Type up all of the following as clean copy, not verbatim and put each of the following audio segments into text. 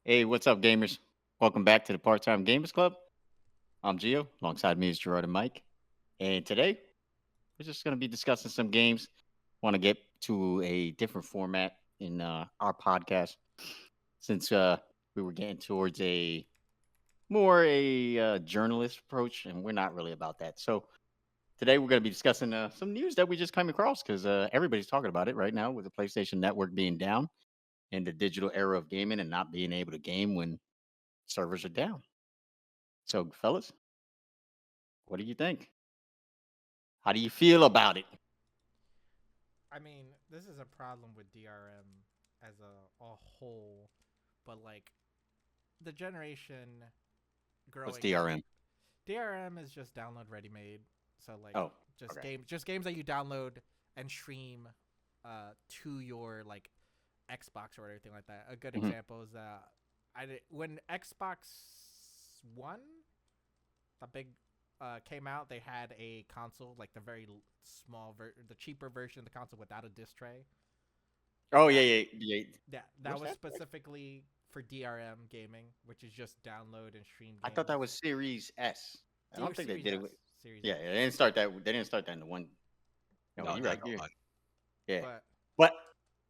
Hey, what's up, gamers? Welcome back to the Part-Time Gamers Club. I'm Gio. Alongside me is Gerard and Mike. And today, we're just going to be discussing some games. Want to get to a different format in our podcast since we were getting towards a more journalist approach, and we're not really about that. So today, we're going to be discussing some news that we just came across because everybody's talking about it right now with the PlayStation Network being down and the digital era of gaming and not being able to game when servers are down. So, fellas, what do you think? How do you feel about it? I mean, this is a problem with DRM as a whole, but like the generation What's growing up, DRM? DRM is just download ready made. So like Oh, just okay. games that you download and stream to your like Xbox or anything like that. A good Hmm. example is when Xbox One, the big came out, they had a console like the very the cheaper version of the console without a disc tray. Oh, yeah, That yeah, yeah. that What's was that? specifically for DRM gaming, which is just download and stream I thought games. that was Series S. I don't think they Series did it S, with. Series Yeah, S. yeah, they didn't start that. They didn't start that in the one. No, No, you're not right. the one. Yeah, But but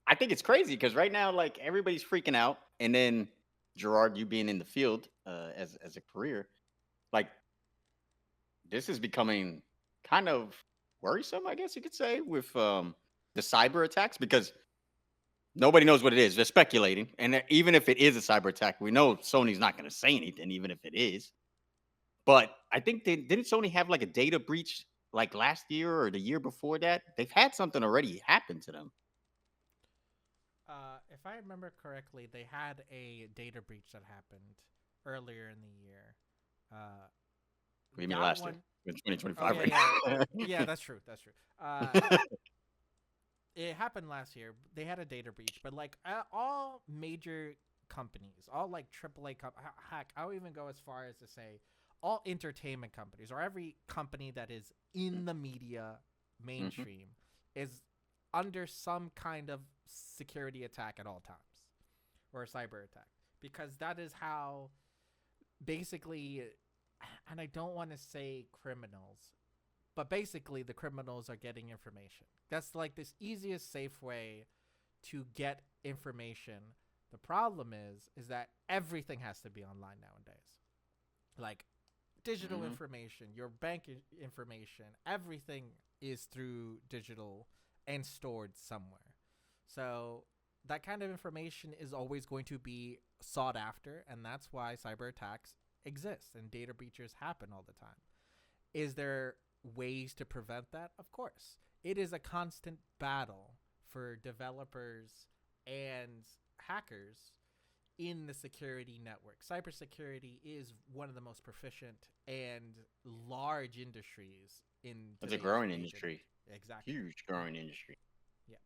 I think it's crazy because right now, like everybody's freaking out, and then Gerard, you being in the field as a career, like this is becoming kind of worrisome, I guess you could say, with the cyber attacks because nobody knows what it is. They're speculating, and even if it is a cyber attack, we know Sony's not going to say anything, even if it is. But I think they didn't Sony have like a data breach like last year or the year before that. They've had something already happen to them. if I remember correctly, they had a data breach that happened earlier in the year. Uh, What do you mean that last year? one In oh 2025 yeah, right yeah, now. yeah. That's true. That's true. It happened last year. They had a data breach, but like all major companies, all like AAA heck, I'll even go as far as to say all entertainment companies or every company that is in the media Hmm. mainstream is under some kind of security attack at all times or a cyber attack because that is how basically, and I don't want to say criminals, but basically the criminals are getting information. That's like this easiest safe way to get information. The problem is that everything has to be online nowadays. Like digital Hmm. information, your bank information, everything is through digital and stored somewhere. So that kind of information is always going to be sought after, and that's why cyber attacks exist and data breaches happen all the time. Is there ways to prevent that? Of course. It is a constant battle for developers and hackers in the security network. Cybersecurity is one of the most proficient and large industries in It's a today's growing age and industry, age. Exactly. huge growing industry. Yeah.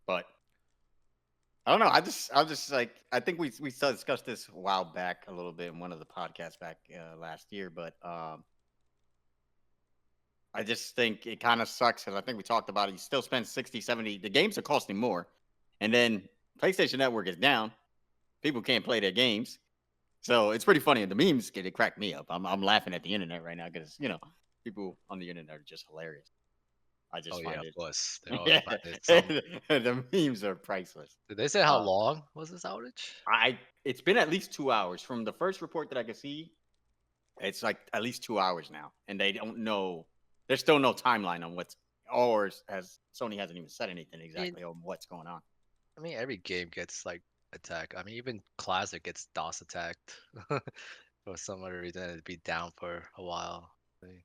But I don't know. I just like I think we still discussed this a while back a little bit in one of the podcasts back last year. But I just think it kind of sucks because I think we talked about it. You still spend 60, 70. The games are costing more. And then PlayStation Network is down. People can't play their games. So it's pretty funny. The memes get it crack me up. I'm laughing at the internet right now because people on the internet are just hilarious. I Oh just yeah, find of it. course. They always Yeah, find it some. the memes are priceless. Did they say how Uh, long was this outage? I it's been at least 2 hours from the first report that I could see. It's like at least 2 hours now, and they don't know. There's still no timeline on what's, or has Sony hasn't even said anything I mean, exactly on what's going on. I mean, every game gets like attacked. I mean, even Classic gets DOS attacked for some other reason. It'd be down for a while. And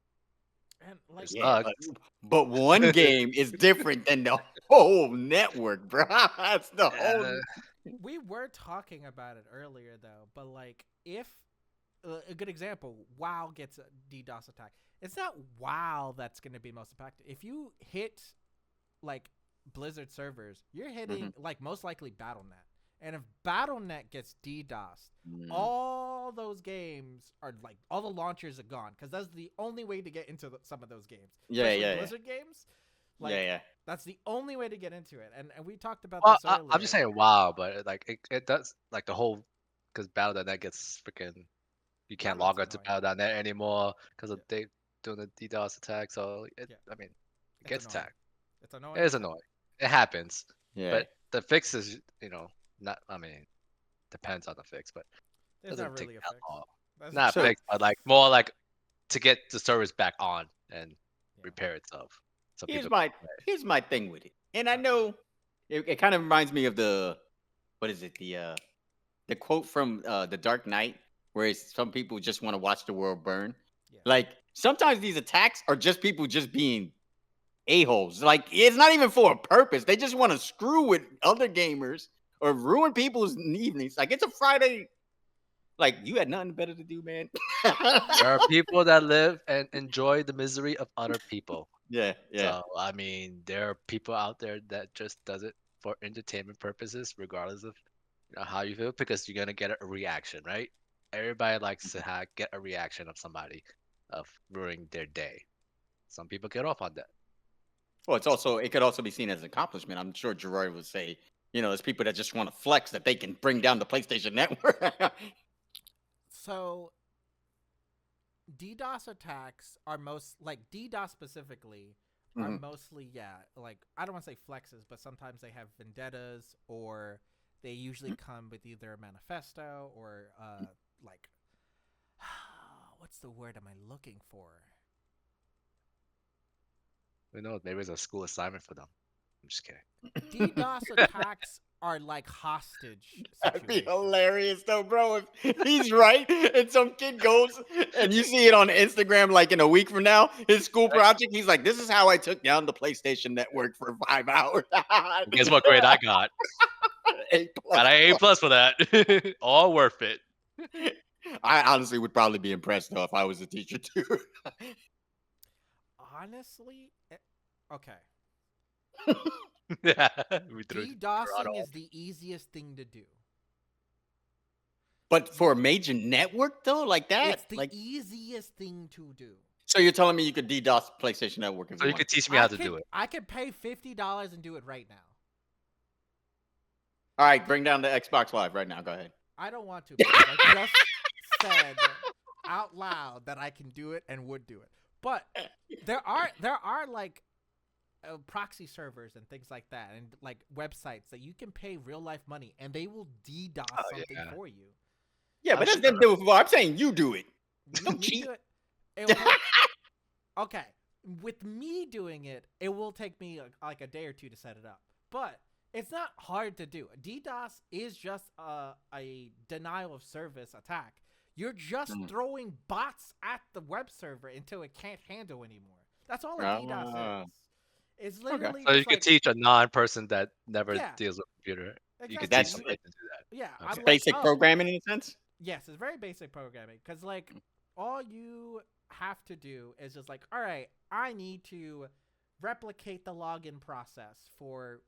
It like Yeah, sucks. but one game is different than the whole network, bro. That's the whole. Uh, we were talking about it earlier though, but like if a good example, WoW gets a DDoS attack. It's not WoW that's going to be most impacted. If you hit like Blizzard servers, you're Mhm. hitting like most likely BattleNet. And if BattleNet gets DDoSed, Mm. all those games are like all the launchers are gone because that's the only way to get into some of those games, Yeah, especially yeah, yeah, Blizzard games. yeah, Like yeah. that's the only way to get into it. And we talked about well, this I'm just earlier. saying wow, but like it does like the whole because Battle.net gets freaking. You can't That's log on to annoying. Battle.net anymore because Yeah. of they doing the DDoS attack. So Yeah. I mean, it It's gets annoying. attacked. It's It annoying is as hell. annoying. It happens. Yeah. But the fix is, not. I mean, depends on the fix, but it It's not doesn't take really a that fix. long. That's Not So fix, but like more like to get the service back on and yeah. repair itself, so here's people my can play. here's my thing with it, and I Uh, know it kind of reminds me of the what is it the quote from the Dark Knight, where it's, some people just want to watch the world burn. yeah. Like sometimes these attacks are just people just being a-holes. Like it's not even for a purpose. They just want to screw with other gamers or ruin people's evenings. Like it's a Friday. Like you had nothing better to do, man. There are people that live and enjoy the misery of other people. Yeah, yeah. So I mean, there are people out there that just does it for entertainment purposes, regardless of how you feel, because you're gonna get a reaction, right? Everybody likes to get a reaction of somebody of ruining their day. Some people get off on that. Well, it could also be seen as an accomplishment. I'm sure Gerard would say, there's people that just want to flex that they can bring down the PlayStation Network. So DDoS attacks are most like DDoS specifically are Mhm. mostly like I don't want to say flexes, but sometimes they have vendettas or they usually come with either a manifesto or like what's the word am I looking for? Who knows? Maybe it's a school assignment for them. I'm just kidding. DDoS attacks are like hostage That'd be situations. hilarious, though, bro. If he's right, and some kid goes, and you see it on Instagram, like in a week from now, his school project. He's like, "This is how I took down the PlayStation Network for 5 hours." And guess what grade I got? A plus. Got an A+ for that. All worth it. I honestly would probably be impressed though if I was a teacher too. Honestly, okay. Yeah, we threw Gerard DDoSing off. is the easiest thing to do. But for a major network though, like that, It's the like, easiest thing to do. so you're telling me you could DDoS PlayStation Network if So you you wanted could teach me how to could, do it. I could pay $50 and do it right now. All right, bring down the Xbox Live right now. Go ahead. I don't want to because I just said out loud that I can do it and would do it. But there are like proxy servers and things like that, and like websites that you can pay real life money and they will DDoS something yeah. for you. Yeah, I'm but that's sure. them do it for. I'm saying you do it. Don't Me cheat. do it. It will take, okay, with me doing it, it will take me like a day or two to set it up. But it's not hard to do. DDoS is just a denial of service attack. You're just throwing bots at the web server until it can't handle anymore. That's all a DDoS is. It's literally So you just could like teach a non-person that never yeah, deals with a computer. You could exactly. teach That's somebody to do that. Yeah, Okay. I'm like, basic oh, programming in a sense. yes, it's very basic programming because like all you have to do is just like, all right, I need to replicate the login process for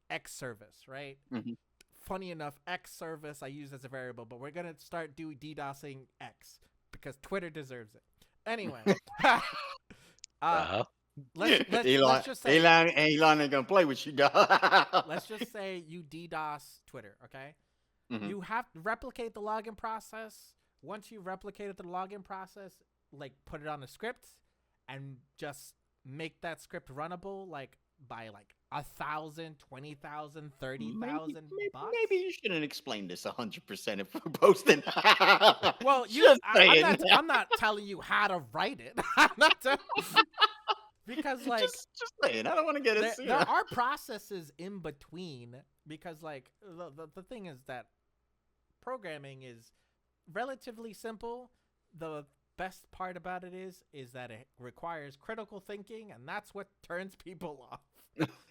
X service, right? Mhm. Funny enough, X service I use as a variable, but we're gonna start doing DDoSing X because Twitter deserves it. Anyway, Uh-huh. let's just say Elon ain't gonna play with you, dog. let's just say you DDoS Twitter, okay? Mhm. You have to replicate the login process. Once you replicated the login process, like put it on a script and just make that script runnable like by like 1,000, 20,000, 30,000 bots. Maybe you shouldn't explain this 100% if we're posting. Well, Just saying. I'm not telling you how to write it. I'm not because like just saying. I don't want to get it. there are processes in between because like the thing is that programming is relatively simple. The best part about it is that it requires critical thinking, and that's what turns people off.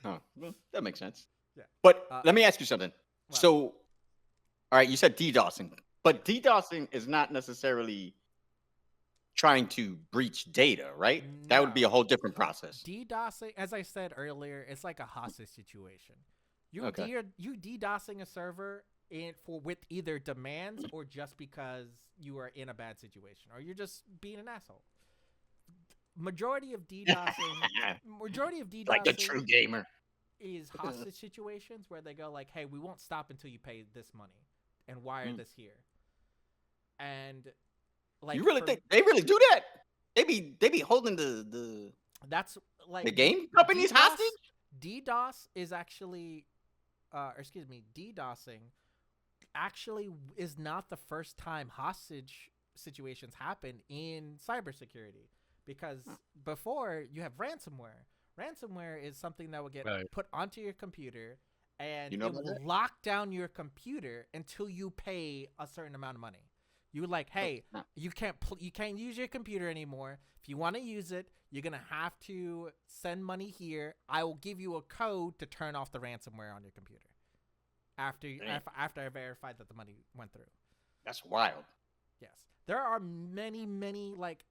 Oh, well, that makes sense. Yeah. But let me ask you something. Well, So, all right, you said DDoSing, but DDoSing is not necessarily trying to breach data, right? That would be a no. whole different process. DDoSing, as I said earlier, it's like a hostage situation. Okay. You DDoSing a server with either demands or just because you are in a bad situation or you're just being an asshole. Majority of DDoSing Like a true gamer. is hostage situations where they go like, "Hey, we won't stop until you pay this money and wire this here." And like You really for, think they really do that? They be holding that's the like game companies hostage? DDoS is actually, or excuse me, DDoSing actually is not the first time hostage situations happen in cybersecurity, because before you have ransomware. Ransomware is something that will get Right. put onto your computer, and You know it about will that? lock down your computer until you pay a certain amount of money. You're like, hey, No. you can't use your computer anymore. If you want to use it, you're gonna have to send money here. I will give you a code to turn off the ransomware on your computer after Damn. after I verified that the money went through. That's wild. Yes, there are many like.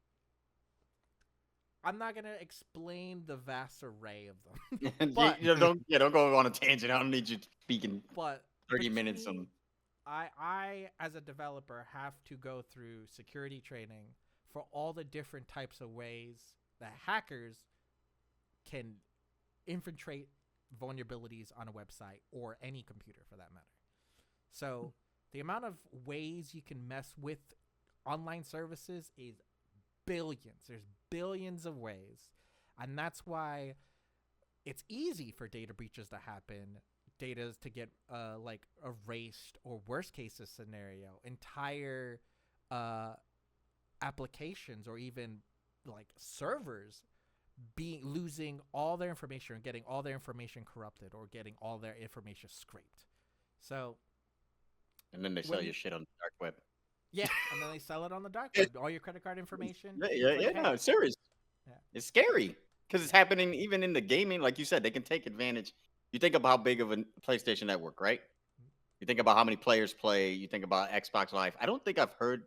I'm not gonna explain the vast array of them, but Don't go on a tangent. I don't need you speaking but 30 the minutes key, on. I as a developer have to go through security training for all the different types of ways that hackers can infiltrate vulnerabilities on a website or any computer for that matter. So the amount of ways you can mess with online services is billions. There's billions of ways. And that's why it's easy for data breaches to happen, data to get like erased, or worst cases scenario, entire applications or even like servers losing all their information or getting all their information corrupted or getting all their information scraped. So And then they sell your shit on the dark web. yeah, and then they sell it on the dark web, all your credit card information. No, it's serious. Yeah. It's scary because it's happening even in the gaming. Like you said, they can take advantage. You think about how big of a PlayStation network, right? You think about how many players play. You think about Xbox Live. I don't think I've heard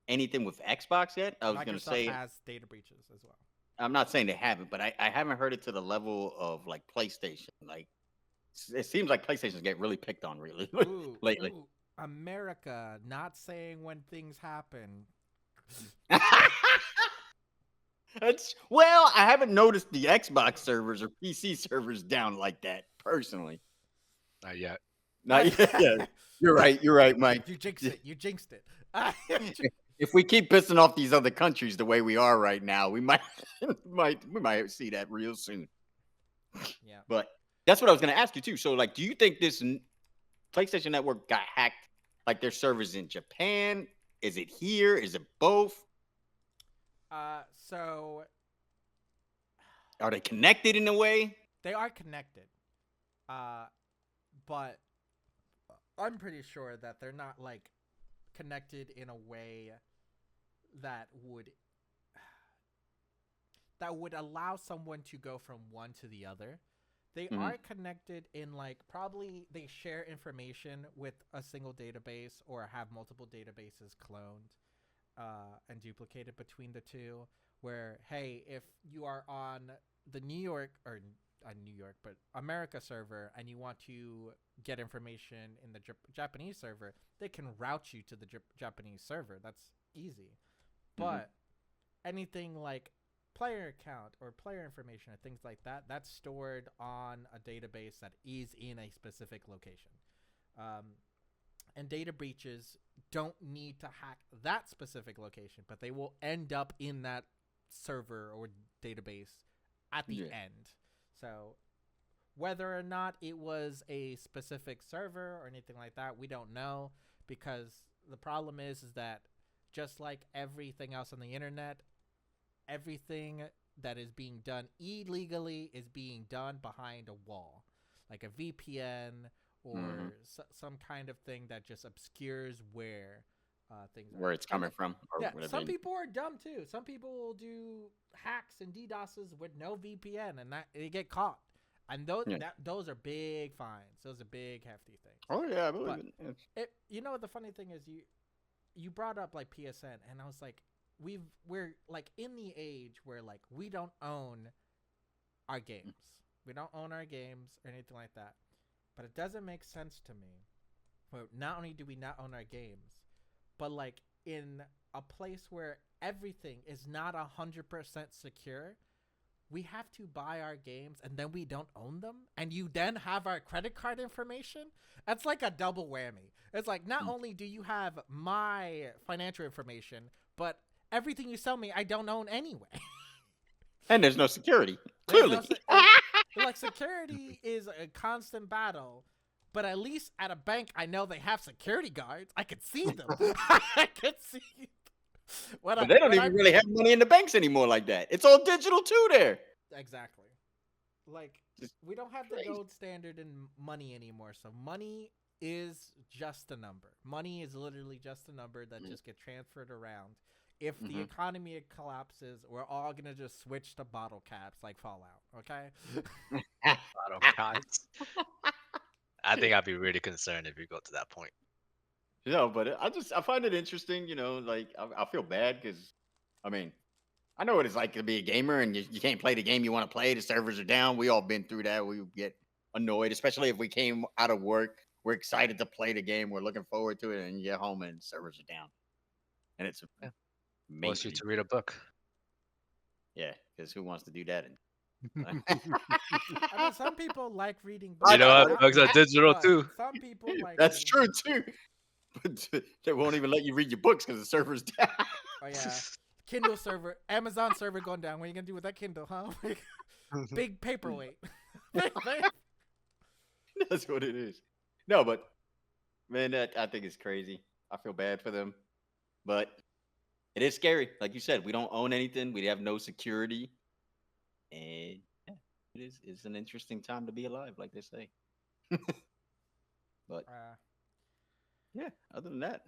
anything with Xbox yet. I was going to Microsoft say, has data breaches as well. I'm not saying they haven't, but I haven't heard it to the level of like PlayStation. Like it seems like PlayStation's get really picked on really lately. Ooh, America not saying when things happen. Well, I haven't noticed the Xbox servers or PC servers down like that personally. Not yet. Not yet. Yeah, you're right, Mike. You jinxed it. You jinxed it. If we keep pissing off these other countries the way we are right now, we might we might see that real soon. Yeah. But that's what I was going to ask you too. So, like, do you think this PlayStation Network got hacked? Like, their servers in Japan? Is it here? Is it both? So Are they connected in a way? they are connected. But I'm pretty sure that they're not like connected in a way that would allow someone to go from one to the other. They are connected in like probably they share information with a single database or have multiple databases cloned and duplicated between the two. Where hey, if you are on the New York but America server and you want to get information in the Japanese server, they can route you to the Japanese server. That's easy. But anything like player account or player information or things like that, that's stored on a database that is in a specific location. And data breaches don't need to hack that specific location, but they will end up in that server or database at the end. So whether or not it was a specific server or anything like that, we don't know, because the problem is that just like everything else on the internet, everything that is being done illegally is being done behind a wall, like a VPN or some kind of thing that just obscures where things are. Where it's coming from. Or Yeah, whatever. some people are dumb too. Some people will do hacks and DDoSes with no VPN, and that they get caught. And those are big fines. Those are big, hefty things. Oh yeah, I believe it. You know what the funny thing is, you brought up like PSN, and I was like, we're like in the age where like we don't own our games. We don't own our games or anything like that. But it doesn't make sense to me. Where not only do we not own our games, but like in a place where everything is not 100% secure, we have to buy our games and then we don't own them, and you then have our credit card information. That's like a double whammy. It's like, not only do you have my financial information, but everything you sell me, I don't own anyway. And there's no security. Clearly. Like, security is a constant battle, but at least at a bank, I know they have security guards. I could see them. I could see. But they don't even really have money in the banks anymore like that. It's all digital too there. Exactly. Like, Just we don't have crazy. the gold standard in money anymore. So money is just a number. Money is literally just a number that just get transferred around. If the economy collapses, we're all going to just switch to bottle caps like Fallout, okay? Bottle caps. I think I'd be really concerned if you go to that point. No, but I find it interesting, like I feel bad because, I mean, I know what it's like to be a gamer and you can't play the game you want to play. The servers are down. We all been through that. We get annoyed, especially if we came out of work. We're excited to play the game. We're looking forward to it, and you get home and servers are down. And it's Force you to read a book. Yeah, because who wants to do that? I mean, some people like reading books. You know what? Books are digital too. Some people like That's reading true too. But they won't even let you read your books because the server's down. Oh yeah, Kindle server, Amazon server going down. What are you gonna do with that Kindle, huh? Big paperweight. That's what it is. No, but man, I think it's crazy. I feel bad for them, but it is scary. Like you said, we don't own anything. We have no security, and yeah, it's an interesting time to be alive, like they say. But yeah, other than that,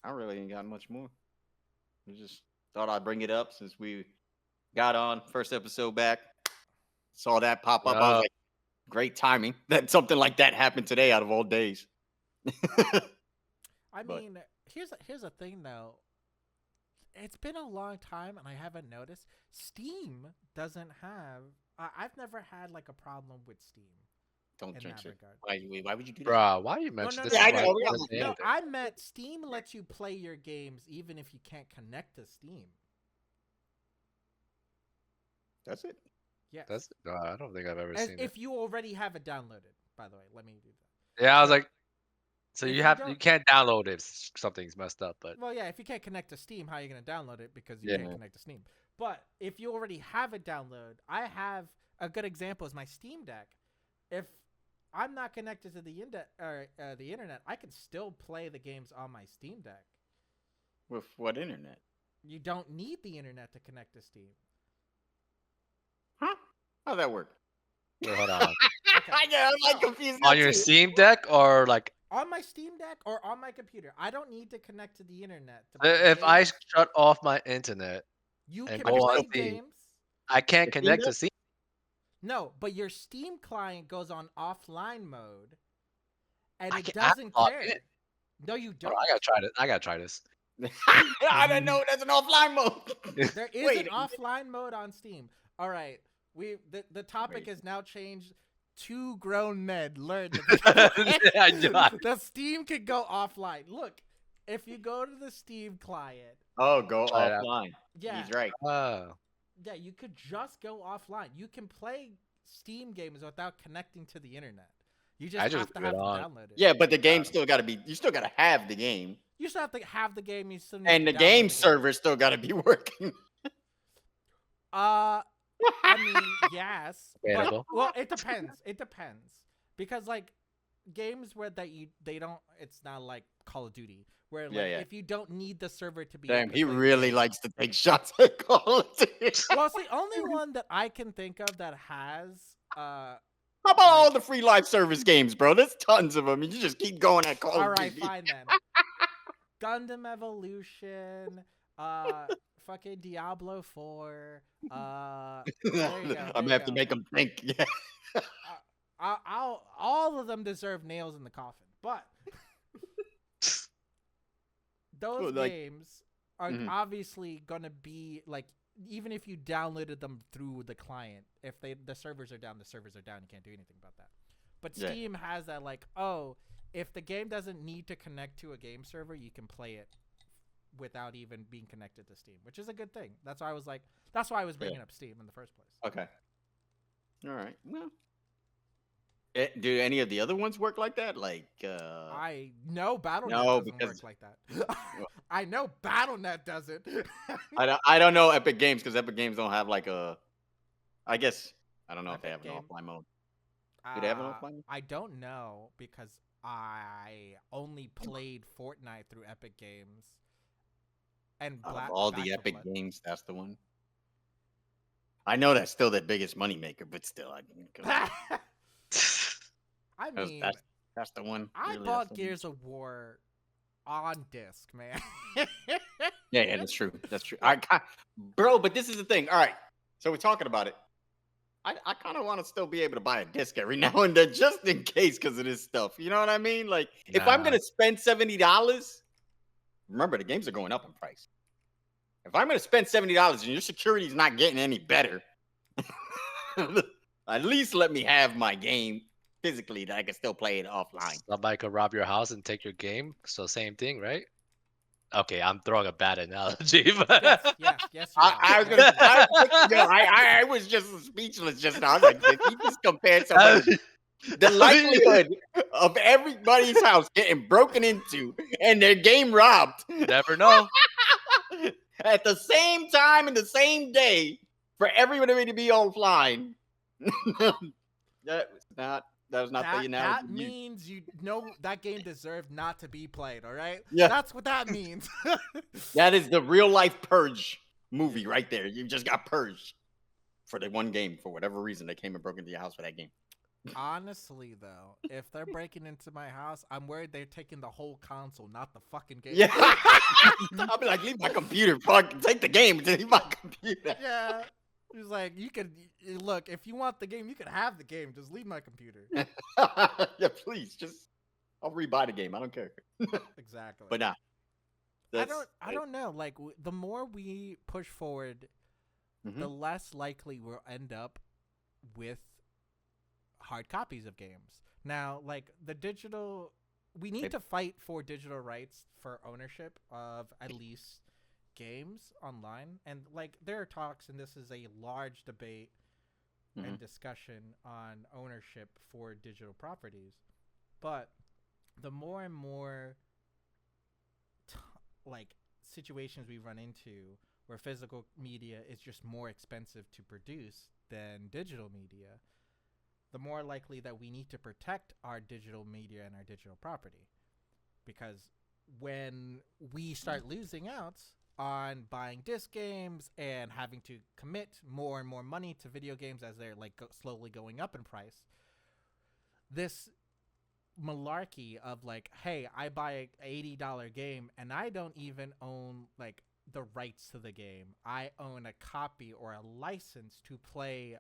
I really ain't got much more. I just thought I'd bring it up since we got on first episode back. Saw that pop up. I was like, great timing that something like that happened today out of all days. I mean, here's a thing though. It's been a long time and I haven't noticed. Steam doesn't have. I've never had like a problem with Steam. Don't in drink that it. regard. Why would you do that? Bruh, why you mention this? Yeah, I know. No, I meant Steam lets you play your games even if you can't connect to Steam. That's it. Yes. No, I don't think I've ever seen it. If you already have it downloaded, by the way, let me do that. Yeah, I was like, so If you you can't download it if something's messed up, but Well, yeah, if you can't connect to Steam, how are you going to download it? Because you Yeah. can't connect to Steam. But if you already have it downloaded, I have a good example is my Steam Deck. If I'm not connected to the internet, I can still play the games on my Steam Deck. With what internet? You don't need the internet to connect to Steam. Huh? How'd that work? wait, hold on. Okay. I'm like confused. On your Steam Deck or like On my Steam Deck or on my computer, I don't need to connect to the internet. To play if I games. shut off my internet, You and can go play on Steam. games. I can't The Steam connect to Deck? Steam. No, but your Steam client goes on offline mode, and I it can't- doesn't log care. in. No, you Oh, don't. I gotta try this. I didn't know there's an offline mode. There is Wait, an offline mode on Steam. All right, the topic Wait. has now changed. Two grown men learned I know. the Steam can go offline. Look, if you go to the Steam client, Oh, go Try it out. offline. yeah, He's right. Oh. yeah, you could just go offline. You can play Steam games without connecting to the internet. You just I have just to do have it it on. downloaded. Yeah, but the game still got to be. You still got to have the game, You still have to have the game. You still need and to the download game the server still got to be working. I mean, yes. But, Debatable. well, it depends. It depends. Because like games where they don't it's not like Call of Duty where like Yeah. if you don't need the server to be Damn, able to he play the really game. likes to take shots at Call of Duty. Well, it's the only one that I can think of that has How about all the free live service games, bro? There's tons of them. You just keep going at Call all of right, Duty. fine then. Gundam Evolution, fucking Diablo 4, there you go, I'm there gonna you have to go. make them think. Yeah. all of them deserve nails in the coffin, but those Well, like- games are Mhm. obviously gonna be like, even if you downloaded them through the client, if the servers are down, the servers are down. You can't do anything about that. But Yeah. Steam has that like, oh, if the game doesn't need to connect to a game server, you can play it without even being connected to Steam, which is a good thing. That's why I was like, that's why I was bringing up Steam in the first place. Okay. All right. Well, do any of the other ones work like that? Like, I know BattleNet no, doesn't because work like that. I know BattleNet doesn't. I don't know Epic Games because Epic Games don't have like a. I guess I don't know if they have Epic an Game? offline mode. Do they have an offline mode? I don't know because I only played Fortnite through Epic Games. And Out of all the Epic games, that's the one. I know that's still the biggest moneymaker, but still, I mean, I mean, that's the one. I Really, bought Gears of War on disc, man. Yeah, that's true. That's true. Bro, but this is the thing. All right, so we're talking about it. I kind of want to still be able to buy a disc every now and then, just in case, because of this stuff. You know what I mean? Like, if I'm gonna spend $70, remember the games are going up in price. If I'm gonna spend $70 and your security's not getting any better, at least let me have my game physically that I can still play it offline. Somebody could rob your house and take your game. So same thing, right? Okay, I'm throwing a bad analogy, but yes. I was just speechless just now. I was like, did he just compare somebody? The likelihood of everybody's house getting broken into and their game robbed. Never know. At the same time in the same day for everybody to be offline. That was not the analogy. That means you know that game deserved not to be played, all right? Yeah. That's what that means. That is the real life Purge movie right there. You just got purged for the one game for whatever reason they came and broke into your house for that game. Honestly, though, if they're breaking into my house, I'm worried they're taking the whole console, not the fucking game. Yeah. I'll be like, leave my computer. Fuck, take the game. Leave my computer. Yeah. He's like, you could look, if you want the game, you could have the game. Just leave my computer. Yeah, please. I'll rebuy the game. I don't care. Exactly. But nah. I don't know. Like, the more we push forward, the less likely we'll end up with hard copies of games. Now, like, we need to fight for digital rights for ownership of at least games online. And, like, there are talks, and this is a large debate and discussion on ownership for digital properties. But the more and more situations we run into where physical media is just more expensive to produce than digital media, the more likely that we need to protect our digital media and our digital property. Because when we start losing out on buying disc games and having to commit more and more money to video games as they're like slowly going up in price, this malarkey of like, hey, I buy an $80 game and I don't even own like the rights to the game. I own a copy or a license to play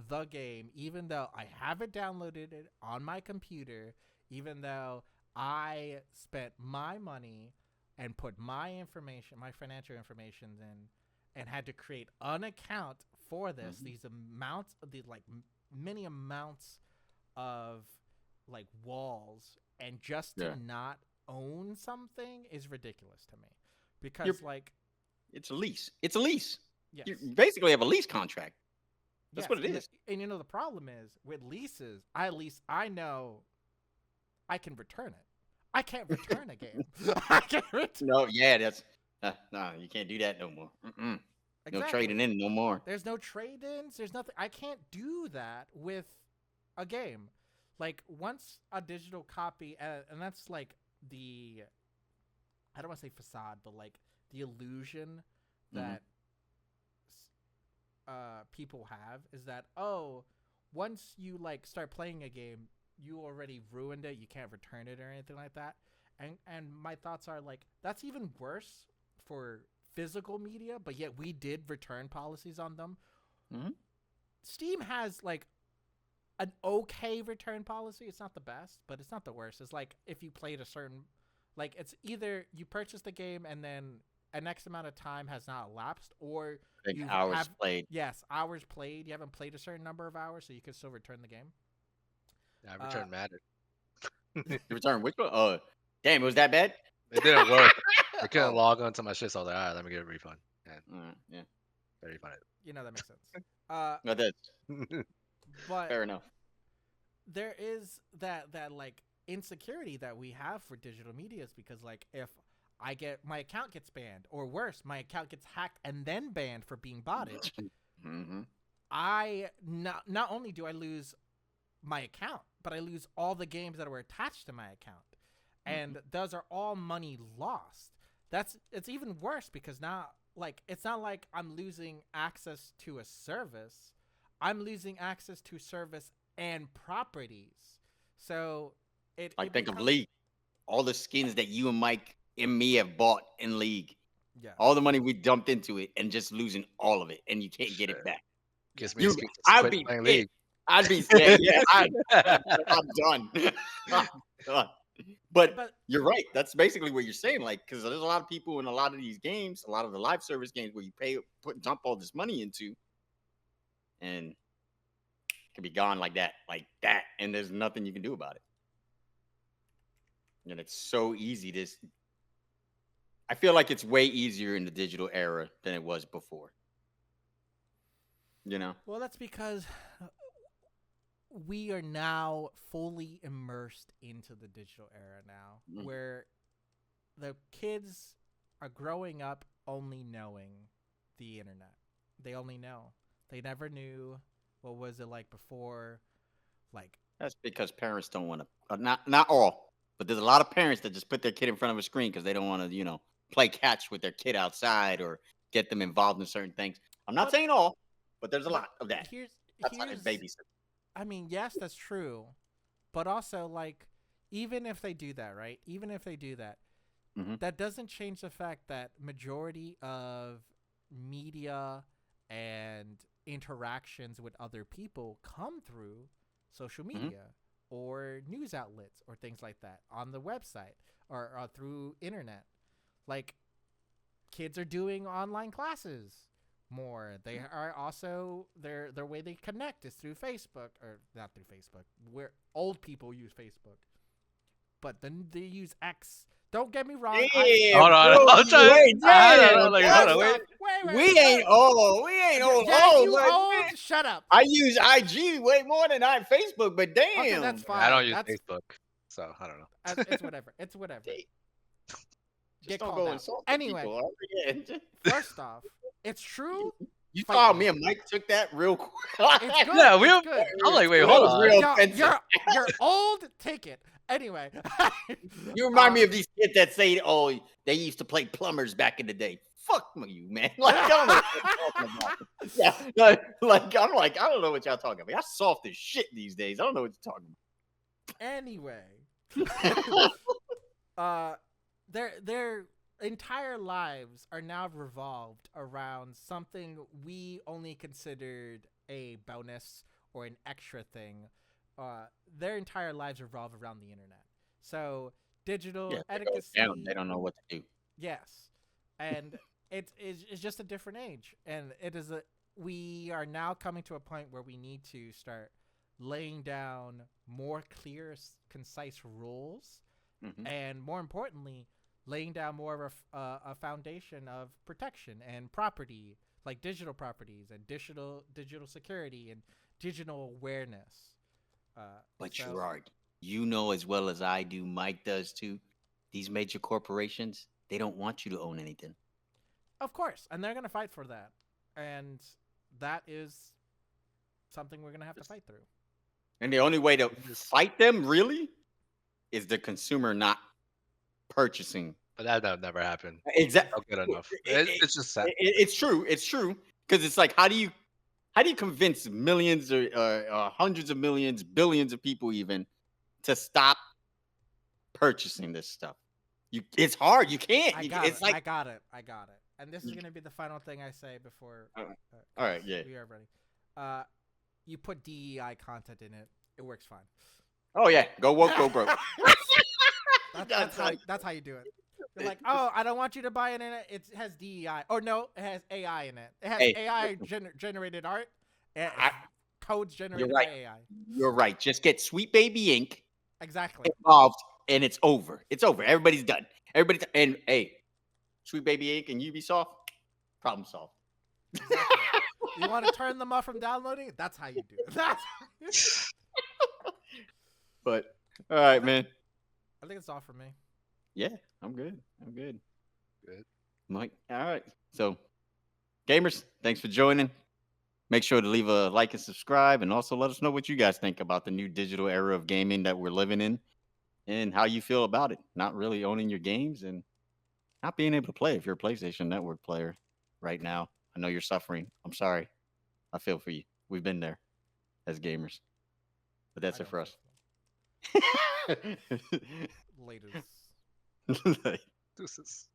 the game, even though I have it downloaded on my computer, even though I spent my money and put my information, my financial information in, and had to create an account for this. These amounts of these like many amounts of like walls, and just to not own something is ridiculous to me. Because it's a lease. It's a lease. Yes. You basically have a lease contract. That's what it is. And you know, the problem is with leases, I know I can return it. I can't return a game. I can't return. No, yeah, that's no, you can't do that no more. Exactly. No trading in no more. There's no trade-ins. There's nothing. I can't do that with a game. Like, once a digital copy, and that's like I don't want to say facade, but like the illusion that people have is that, oh, once you like start playing a game, you already ruined it. You can't return it or anything like that. And my thoughts are like, that's even worse for physical media, but yet we did return policies on them. Steam has like an okay return policy. It's not the best, but it's not the worst. It's like if you played a certain, like, it's either you purchase the game and then an X amount of time has not elapsed, or you hours played. Yes, hours played. You haven't played a certain number of hours, so you can still return the game. I returned Madden. You returned which one? Oh, damn, it was that bad? It didn't work. I couldn't log onto my shit, so I was like, all right, let me get a refund. And Yeah. I refunded. That makes sense. No, that's But fair enough. there is that like insecurity that we have for digital medias, because like if my account gets banned, or worse, my account gets hacked and then banned for being botted, Mm-hmm. I not only do I lose my account, but I lose all the games that were attached to my account, and those are all money lost. It's even worse, because now, like, it's not like I'm losing access to a service, I'm losing access to service and properties. So Like, think of League. All the skins that you and Mike and me have bought in League. Yeah. All the money we dumped into it, and just losing all of it, and you can't get it Shit. back. Gives me an excuse to I'd quit be playing pissed. League. I'd be sad. Yeah, I'm done. I'm done. But you're right. That's basically what you're saying. Like, because there's a lot of people in a lot of these games, a lot of the live service games, where you dump all this money into, and it can be gone like that, and there's nothing you can do about it. And it's so easy. I feel like it's way easier in the digital era than it was before. You know? Well, that's because we are now fully immersed into the digital era now, where the kids are growing up only knowing the internet. They only know. They never knew what was it like before. Like, that's because parents don't want to. Not all, but there's a lot of parents that just put their kid in front of a screen because they don't want to, play catch with their kid outside or get them involved in certain things. I'm not saying all, but there's a lot of that. That's how they babysit. I mean, yes, that's true, but also, like, even if they do that, right? Even if they do that, that doesn't change the fact that majority of media and interactions with other people come through social media or news outlets or things like that, on the website or through internet. Like, kids are doing online classes more. They are also, their way they connect is through Facebook, or not through Facebook, where old people use Facebook, but then they use X. Don't get me wrong. Hold on. Wait. We ain't old. Yeah, you old. Shut up. I use IG way more than Facebook, but damn. Okay, that's fine. I don't use Facebook, so I don't know. It's whatever. It's whatever. Just don't go insult anyway, people. First off, it's true. You thought me and Mike took that real quick. It's good. Yeah, it's good. I'm like, wait, hold on. You're old. Take it. Anyway. You remind me of these kids that say, oh, they used to play plumbers back in the day. Fuck you, man. Like, I don't know what you're talking about. Yeah, I'm like, I don't know what y'all talking about. Y'all soft as shit these days. I don't know what you're talking about. Anyway. Their entire lives are now revolved around something we only considered a bonus or an extra thing. Their entire lives revolve around the internet. So digital etiquette. They don't know what to do. Yes, and it's just a different age, and we are now coming to a point where we need to start laying down more clear, concise rules, and more importantly, laying down more of a foundation of protection and property, like digital properties and digital security and digital awareness. But Gerard, you know as well as I do, Mike does too, these major corporations, they don't want you to own anything. Of course, and they're going to fight for that. And that is something we're going to have to fight through. And the only way to fight them, really, is the consumer not purchasing. But that never happened. Exactly. Not good enough. It's just sad. It's true. It's true. Because it's like, how do you convince millions or hundreds of millions, billions of people even to stop purchasing this stuff? It's hard. You can't. I got it. And this is going to be the final thing I say before. All right. Yeah. We are ready. You put DEI content in it. It works fine. Oh yeah. Go woke, go broke. That's how you do it. You're like, oh, I don't want you to buy it in it. It has DEI. Or no, it has AI in it. It has AI generated art. Codes generated by AI. You're right. Just get Sweet Baby Ink. Exactly. Involved, and it's over. It's over. Everybody's done. And hey, Sweet Baby Inc. and Ubisoft, problem solved. Exactly. You want to turn them off from downloading? That's how you do it. But all right, man. I think it's all for me. Yeah, I'm good. I'm good. Good. Mike. All right. So, gamers, thanks for joining. Make sure to leave a like and subscribe, and also let us know what you guys think about the new digital era of gaming that we're living in, and how you feel about it. Not really owning your games and not being able to play if you're a PlayStation Network player right now. I know you're suffering. I'm sorry. I feel for you. We've been there as gamers. But that's I it for don't us. think so. Latest. Like, Deuces.